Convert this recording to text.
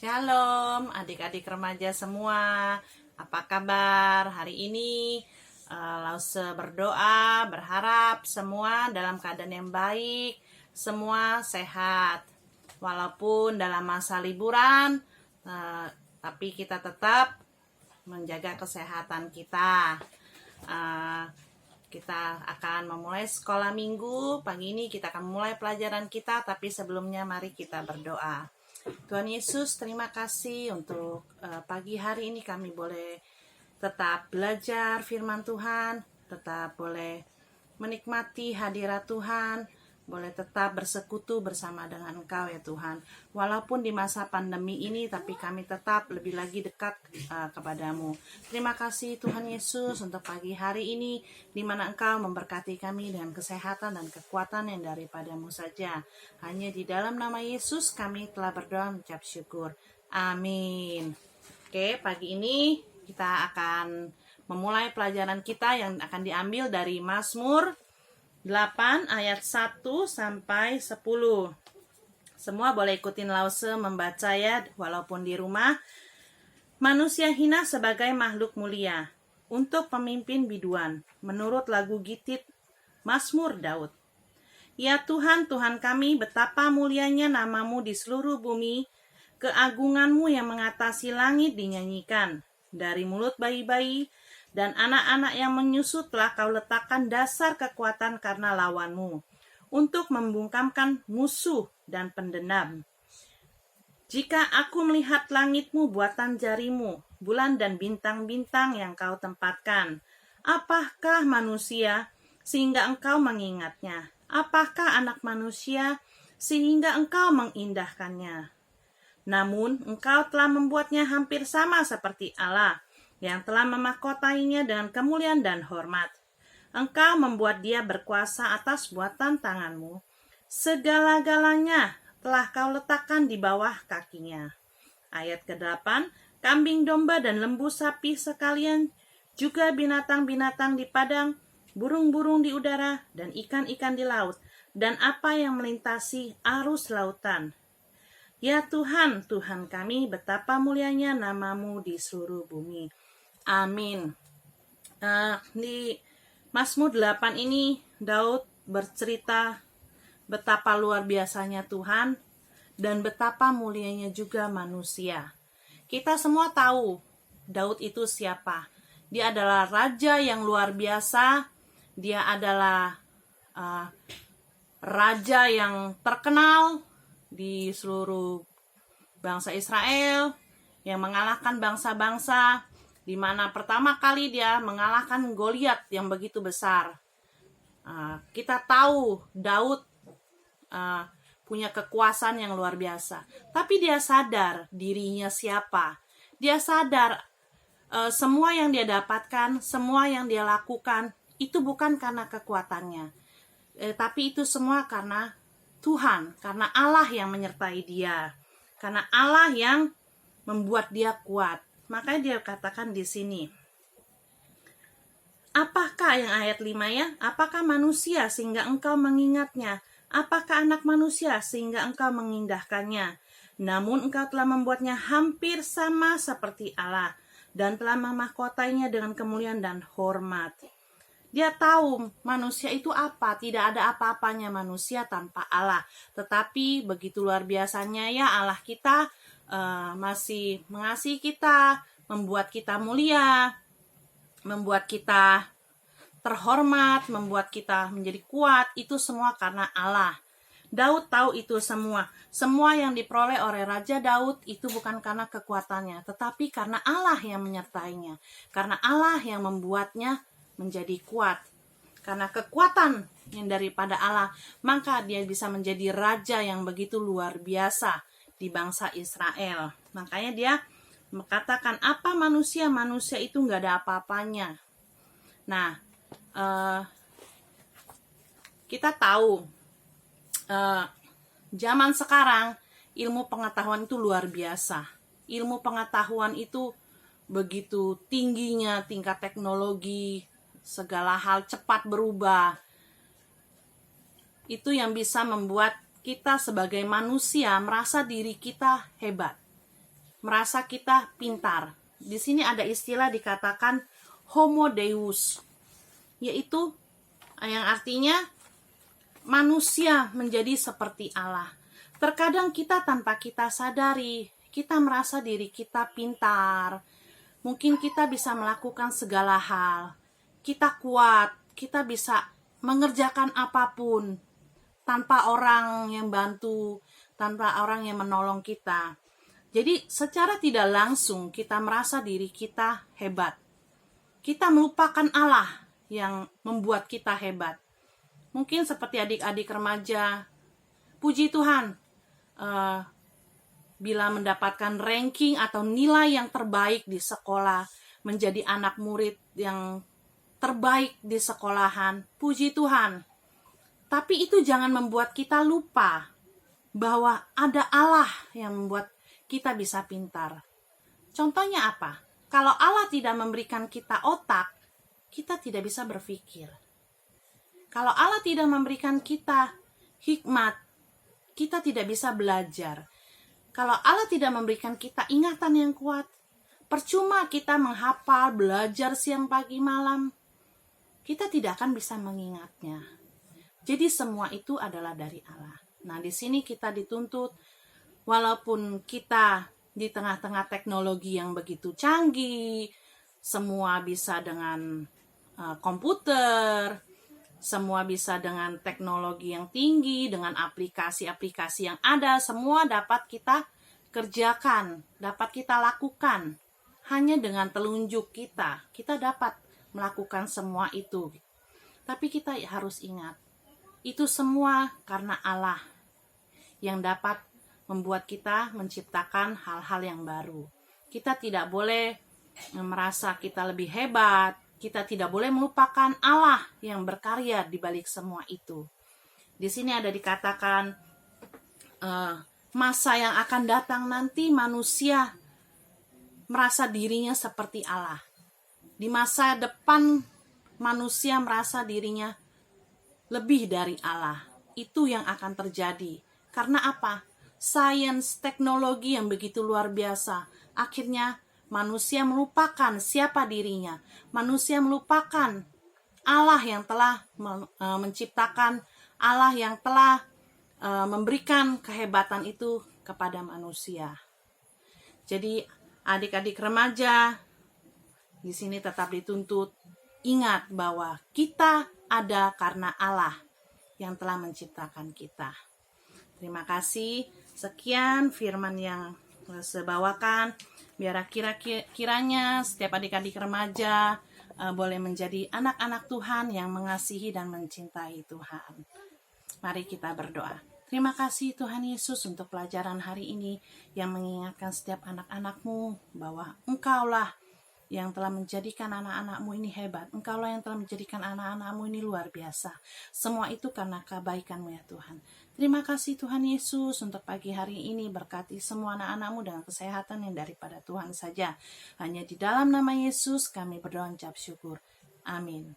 Shalom adik-adik remaja semua. Apa kabar hari ini? Lause berdoa, berharap semua dalam keadaan yang baik, semua sehat. Walaupun dalam masa liburan, tapi kita tetap menjaga kesehatan kita. Kita akan memulai sekolah minggu. Pagi ini kita akan mulai pelajaran kita, tapi sebelumnya mari kita berdoa. Tuhan Yesus, terima kasih untuk pagi hari ini kami boleh tetap belajar firman Tuhan, tetap boleh menikmati hadirat Tuhan, boleh tetap bersekutu bersama dengan Engkau ya Tuhan. Walaupun di masa pandemi ini, tapi kami tetap lebih lagi dekat kepadamu. Terima kasih Tuhan Yesus untuk pagi hari ini, di mana Engkau memberkati kami dengan kesehatan dan kekuatan yang daripadamu saja. Hanya di dalam nama Yesus kami telah berdoa mengucap syukur. Amin. Oke, pagi ini kita akan memulai pelajaran kita yang akan diambil dari Mazmur 8 ayat 1 sampai 10. Semua boleh ikutin lause membaca ya, walaupun di rumah. Manusia hina sebagai makhluk mulia, untuk pemimpin biduan, menurut lagu Gitit Mazmur Daud. Ya Tuhan, Tuhan kami, betapa mulianya namamu di seluruh bumi, keagunganmu yang mengatasi langit dinyanyikan. Dari mulut bayi-bayi dan anak-anak yang menyusut telah kau letakkan dasar kekuatan karena lawanmu, untuk membungkamkan musuh dan pendendam. Jika aku melihat langitmu buatan jarimu, bulan dan bintang-bintang yang kau tempatkan, apakah manusia sehingga engkau mengingatnya? Apakah anak manusia sehingga engkau mengindahkannya? Namun engkau telah membuatnya hampir sama seperti Allah, yang telah memahkotainya dengan kemuliaan dan hormat. Engkau membuat dia berkuasa atas buatan tanganmu. Segala-galanya telah kau letakkan di bawah kakinya. Ayat ke-8, kambing domba dan lembu sapi sekalian, juga binatang-binatang di padang, burung-burung di udara, dan ikan-ikan di laut, dan apa yang melintasi arus lautan. Ya Tuhan, Tuhan kami, betapa mulianya namamu di seluruh bumi. Amin. Di Mazmur 8 ini Daud bercerita betapa luar biasanya Tuhan dan betapa mulianya juga manusia. Kita semua tahu Daud itu siapa. Dia adalah raja yang luar biasa. Dia adalah raja yang terkenal di seluruh bangsa Israel, yang mengalahkan bangsa-bangsa, di mana pertama kali dia mengalahkan Goliat yang begitu besar. Kita tahu Daud punya kekuasaan yang luar biasa, tapi dia sadar dirinya siapa. Dia sadar semua yang dia dapatkan, semua yang dia lakukan itu bukan karena kekuatannya, tapi itu semua karena Tuhan, karena Allah yang menyertai dia, karena Allah yang membuat dia kuat. Makanya dia katakan di sini, apakah yang ayat 5 ya? Apakah manusia sehingga engkau mengingatnya? Apakah anak manusia sehingga engkau mengindahkannya? Namun engkau telah membuatnya hampir sama seperti Allah, dan telah memahkotainya dengan kemuliaan dan hormat. Dia tahu manusia itu apa, tidak ada apa-apanya manusia tanpa Allah. Tetapi begitu luar biasanya ya Allah kita masih mengasihi kita, membuat kita mulia, membuat kita terhormat, membuat kita menjadi kuat. Itu semua karena Allah. Daud tahu itu semua. Semua yang diperoleh oleh Raja Daud itu bukan karena kekuatannya, tetapi karena Allah yang menyertainya. Karena Allah yang membuatnya menjadi kuat. Karena kekuatan yang daripada Allah, maka dia bisa menjadi raja yang begitu luar biasa di bangsa Israel. Makanya dia mengatakan, apa manusia itu nggak ada apa-apanya. Nah, kita tahu zaman sekarang ilmu pengetahuan itu luar biasa. Ilmu pengetahuan itu begitu tingginya tingkat teknologi, segala hal cepat berubah. Itu yang bisa membuat kita sebagai manusia merasa diri kita hebat. merasa kita pintar. Di sini ada istilah dikatakan homo deus, yaitu yang artinya manusia menjadi seperti Allah. Terkadang kita tanpa kita sadari, kita merasa diri kita pintar. Mungkin kita bisa melakukan segala hal. Kita kuat, kita bisa mengerjakan apapun tanpa orang yang bantu, tanpa orang yang menolong kita. Jadi secara tidak langsung kita merasa diri kita hebat. Kita melupakan Allah yang membuat kita hebat. Mungkin seperti adik-adik remaja, puji Tuhan, bila mendapatkan ranking atau nilai yang terbaik di sekolah, menjadi anak murid yang terbaik di sekolahan, puji Tuhan. Tapi itu jangan membuat kita lupa bahwa ada Allah yang membuat kita bisa pintar. Contohnya apa? Kalau Allah tidak memberikan kita otak, kita tidak bisa berpikir. Kalau Allah tidak memberikan kita hikmat, kita tidak bisa belajar. Kalau Allah tidak memberikan kita ingatan yang kuat, percuma kita menghafal, belajar siang pagi malam, kita tidak akan bisa mengingatnya. Jadi semua itu adalah dari Allah. Nah, di sini kita dituntut, walaupun kita di tengah-tengah teknologi yang begitu canggih, semua bisa dengan komputer, semua bisa dengan teknologi yang tinggi, dengan aplikasi-aplikasi yang ada, semua dapat kita kerjakan, dapat kita lakukan. Hanya dengan telunjuk kita dapat melakukan semua itu. Tapi kita harus ingat, itu semua karena Allah yang dapat membuat kita menciptakan hal-hal yang baru. Kita tidak boleh merasa kita lebih hebat. Kita tidak boleh melupakan Allah yang berkarya di balik semua itu. Di sini ada dikatakan masa yang akan datang nanti manusia merasa dirinya seperti Allah. Di masa depan manusia merasa dirinya lebih dari Allah. Itu yang akan terjadi. Karena apa? Sains, teknologi yang begitu luar biasa. Akhirnya manusia melupakan siapa dirinya. Manusia melupakan Allah yang telah menciptakan, Allah yang telah memberikan kehebatan itu kepada manusia. Jadi adik-adik remaja di sini tetap dituntut ingat bahwa kita ada karena Allah yang telah menciptakan kita. Terima kasih. Sekian firman yang saya bawakan. Biar kiranya setiap adik-adik remaja boleh menjadi anak-anak Tuhan yang mengasihi dan mencintai Tuhan. Mari kita berdoa. Terima kasih Tuhan Yesus untuk pelajaran hari ini yang mengingatkan setiap anak-anak-Mu bahwa Engkaulah yang telah menjadikan anak-anak-Mu ini hebat. Engkaulah yang telah menjadikan anak-anak-Mu ini luar biasa. Semua itu karena kebaikan-Mu ya Tuhan. Terima kasih Tuhan Yesus untuk pagi hari ini. Berkati semua anak-anak-Mu dengan kesehatan yang daripada Tuhan saja. Hanya di dalam nama Yesus kami berdoa ucap syukur. Amin.